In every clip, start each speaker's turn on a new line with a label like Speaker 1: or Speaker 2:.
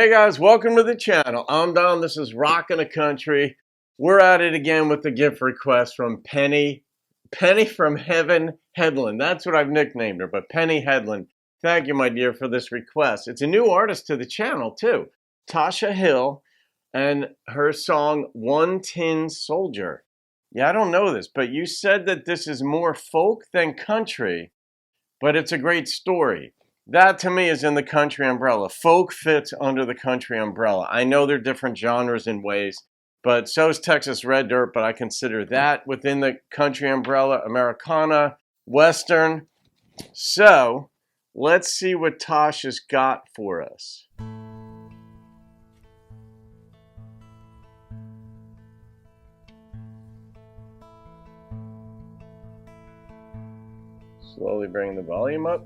Speaker 1: Hey guys, welcome to the channel. I'm Don. This is Rockin' the Country. We're at it again with the gift request from Penny from Heaven Hedlund. That's what I've nicknamed her, but Penny Hedlund. Thank you, my dear, for this request. It's a new artist to the channel, too. Tosha Hill and her song, One Tin Soldier. Yeah, I don't know this, but you said that this is more folk than country, but it's a great story. That, to me, is in the country umbrella. Folk fits under the country umbrella. I know they're different genres in ways, but so is Texas Red Dirt, but I consider that within the country umbrella. Americana, Western. So, let's see what Tosha's got for us. Slowly bring the volume up.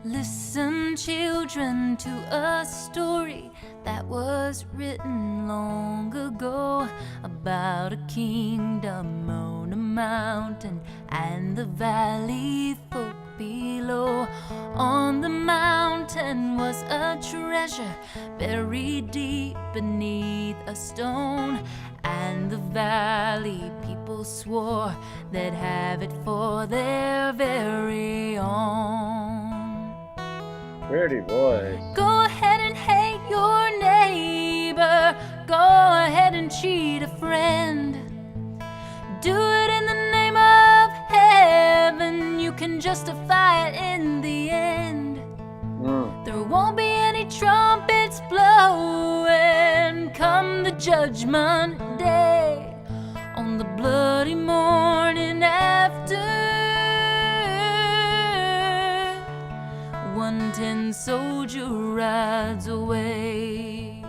Speaker 2: Listen, children, to a story that was written long ago about a kingdom on a mountain and the valley folk below. On the mountain was a treasure buried deep beneath a stone, and the valley people swore they'd have it for their very own.
Speaker 1: Pretty voice.
Speaker 2: Go ahead and hate your neighbor. Go ahead and cheat a friend. Do it in the name of heaven. You can justify it in the end. There won't be any trumpets blowing come the judgment day, on the bloody morning after. One tin soldier rides away.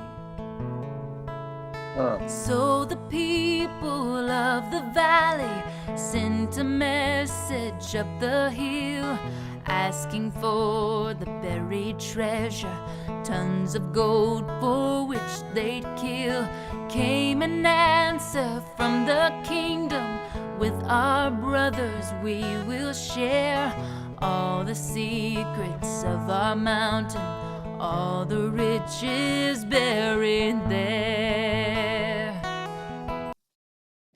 Speaker 2: So the people of the valley sent a message up the hill, asking for the buried treasure, tons of gold for which they'd kill. Came an answer from the kingdom, with our brothers we will share all the secrets of our mountain, all the riches buried there.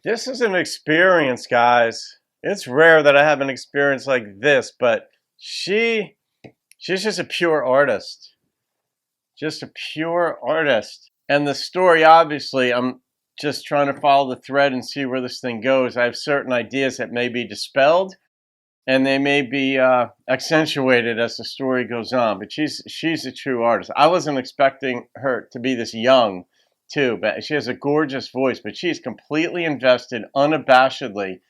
Speaker 1: This is an experience, guys. It's rare that I have an experience like this, but she's just a pure artist. Just a pure artist. And the story, obviously, I'm just trying to follow the thread and see where this thing goes. I have certain ideas that may be dispelled, and they may be accentuated as the story goes on. But she's a true artist. I wasn't expecting her to be this young, too. But she has a gorgeous voice. But she's completely invested, unabashedly,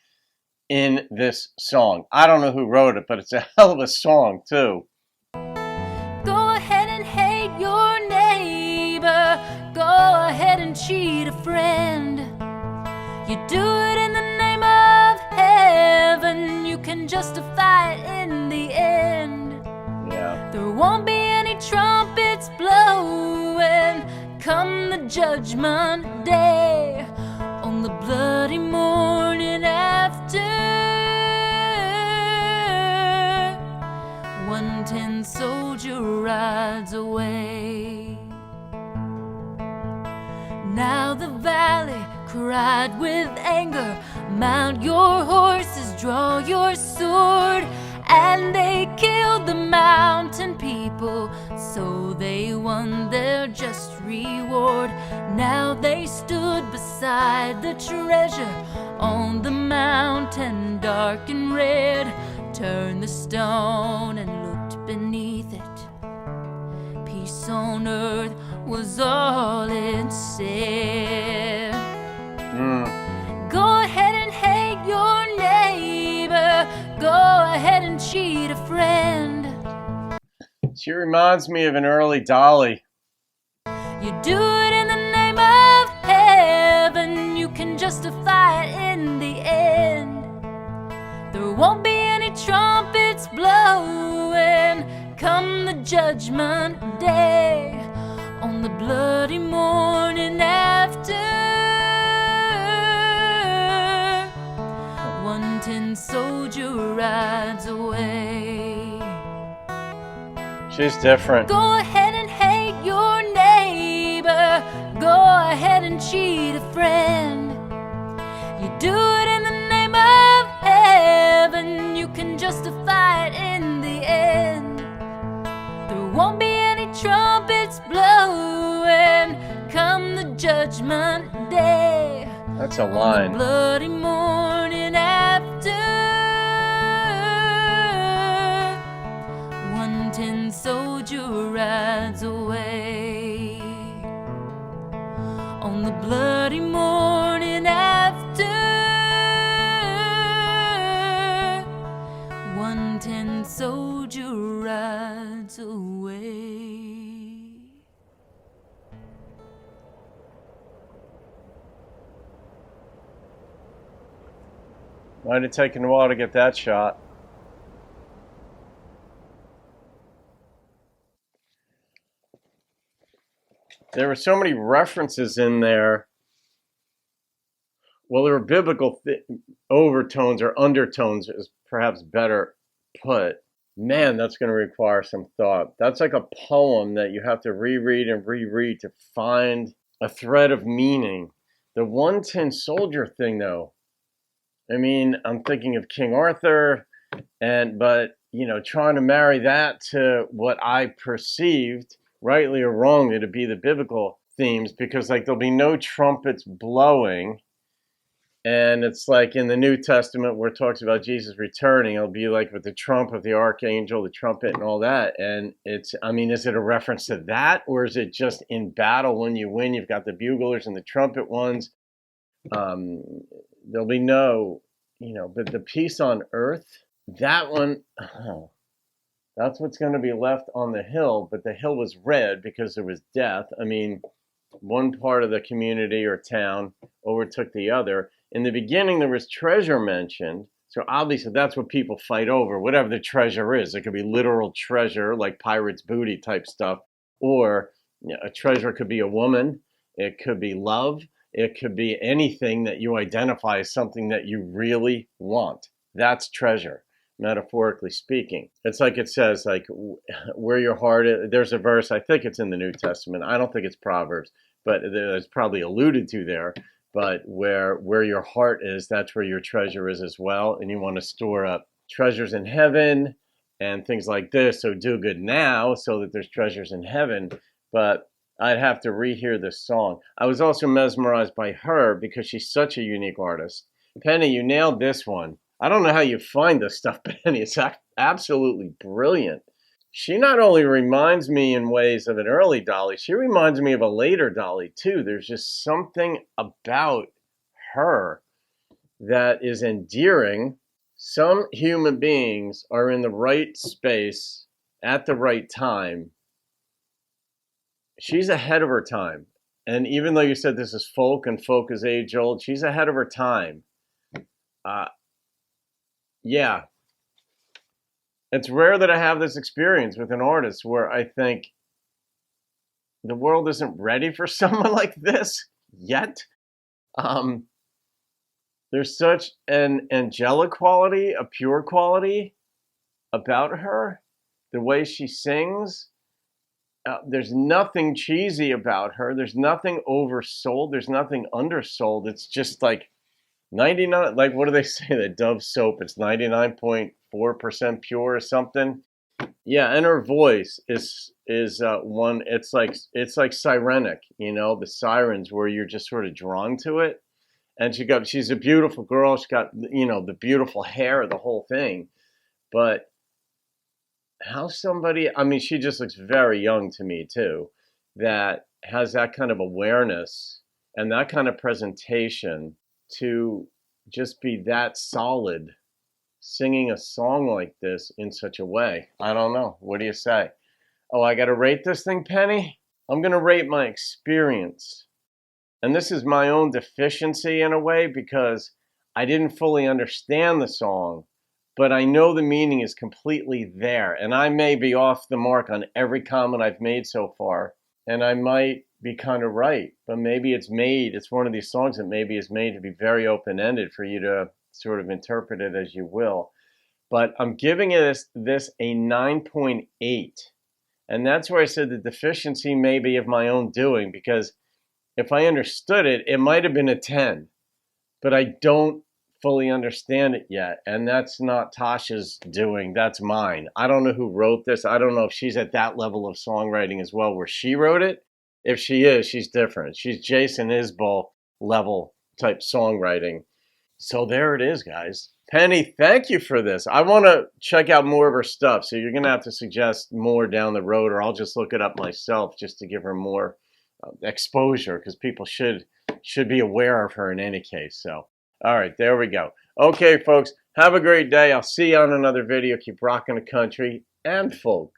Speaker 1: in this song. I don't know who wrote it, but it's a hell of a song, too.
Speaker 2: Go ahead and hate your neighbor. Go ahead and cheat a friend. You do it in the name of heaven. You can justify it in the end.
Speaker 1: Yeah.
Speaker 2: There won't be any trumpets blowing come the judgment day, on the bloody morning after. One tin soldier rides away. Now the valley cried with anger, mount your horses, draw your sword. And they killed the mountain people, so they won their just reward. Now they stood beside the treasure on the mountain, dark and red, turned the stone and looked beneath it. Peace on earth was all it said. Go ahead and hate your neighbor. Go ahead and cheat a friend.
Speaker 1: She reminds me of an early Dolly.
Speaker 2: You do it in the name of heaven. You can justify it in the end. There won't be any trumpets blowing come the judgment day, on the bloody morning after. tin soldier rides away.
Speaker 1: She's different.
Speaker 2: Go ahead and hate your neighbor. Go ahead and cheat a friend. You do it in the name of heaven. You can justify it in the end. There won't be any trumpets blowing come the judgment day.
Speaker 1: That's a line.
Speaker 2: On the bloody morning after, 110 soldier rides away. On the bloody morning after, 110 soldier rides away.
Speaker 1: Might have taken a while to get that shot. There were so many references in there. Well, there were biblical overtones or undertones, is perhaps better put. Man, that's going to require some thought. That's like a poem that you have to reread and reread to find a thread of meaning. The 110 soldier thing, though, I mean, I'm thinking of King Arthur, but you know, trying to marry that to what I perceived, rightly or wrongly, to be the biblical themes, because like there'll be no trumpets blowing, and it's like in the New Testament where it talks about Jesus returning, it'll be like with the trump of the archangel, the trumpet, and all that. And it's, I mean, is it a reference to that, or is it just in battle when you win, you've got the buglers and the trumpet ones? There'll be no, you know, but the peace on earth, that one, that's what's going to be left on the hill. But the hill was red because there was death. I mean, one part of the community or town overtook the other. In the beginning, there was treasure mentioned. So obviously that's what people fight over, whatever the treasure is. It could be literal treasure, like pirate's booty type stuff. Or you know, a treasure could be a woman. It could be love. It could be anything that you identify as something that you really want. That's treasure, metaphorically speaking. It's like it says, like, where your heart is. There's a verse, I think it's in the New Testament. I don't think it's Proverbs, but it's probably alluded to there. But where your heart is, that's where your treasure is as well. And you want to store up treasures in heaven and things like this. So do good now so that there's treasures in heaven. But I'd have to rehear this song. I was also mesmerized by her because she's such a unique artist. Penny, you nailed this one. I don't know how you find this stuff, Penny. It's absolutely brilliant. She not only reminds me in ways of an early Dolly, she reminds me of a later Dolly too. There's just something about her that is endearing. Some human beings are in the right space at the right time. She's ahead of her time. And even though you said this is folk and folk is age old, she's ahead of her time. Yeah. It's rare that I have this experience with an artist where I think the world isn't ready for someone like this yet. There's such an angelic quality, a pure quality about her, the way she sings. There's nothing cheesy about her. There's nothing oversold. There's nothing undersold. It's just like 99, like what do they say, that Dove soap, it's 99.4% pure or something. Yeah, and her voice is one, it's like sirenic, you know, the sirens where you're just sort of drawn to it. And she's a beautiful girl. She's got, you know, the beautiful hair, the whole thing. But how somebody, I mean, she just looks very young to me too, that has that kind of awareness and that kind of presentation to just be that solid singing a song like this in such a way. I don't know. What do you say? Oh, I got to rate this thing, Penny? I'm going to rate my experience. And this is my own deficiency in a way because I didn't fully understand the song, but I know the meaning is completely there. And I may be off the mark on every comment I've made so far. And I might be kind of right, but maybe it's one of these songs that maybe is made to be very open-ended for you to sort of interpret it as you will. But I'm giving this a 9.8. And that's where I said the deficiency may be of my own doing, because if I understood it, it might have been a 10, but I don't fully understand it yet. And that's not Tosha's doing, that's mine. I don't know who wrote this. I don't know if she's at that level of songwriting as well where she wrote it. If she is, she's different. She's Jason Isbell level type songwriting. So there it is, guys. Penny, thank you for this. I want to check out more of her stuff, so you're going to have to suggest more down the road, or I'll just look it up myself just to give her more exposure, because people should be aware of her in any case. So, all right, there we go. Okay, folks, have a great day. I'll see you on another video. Keep rocking the country and folk.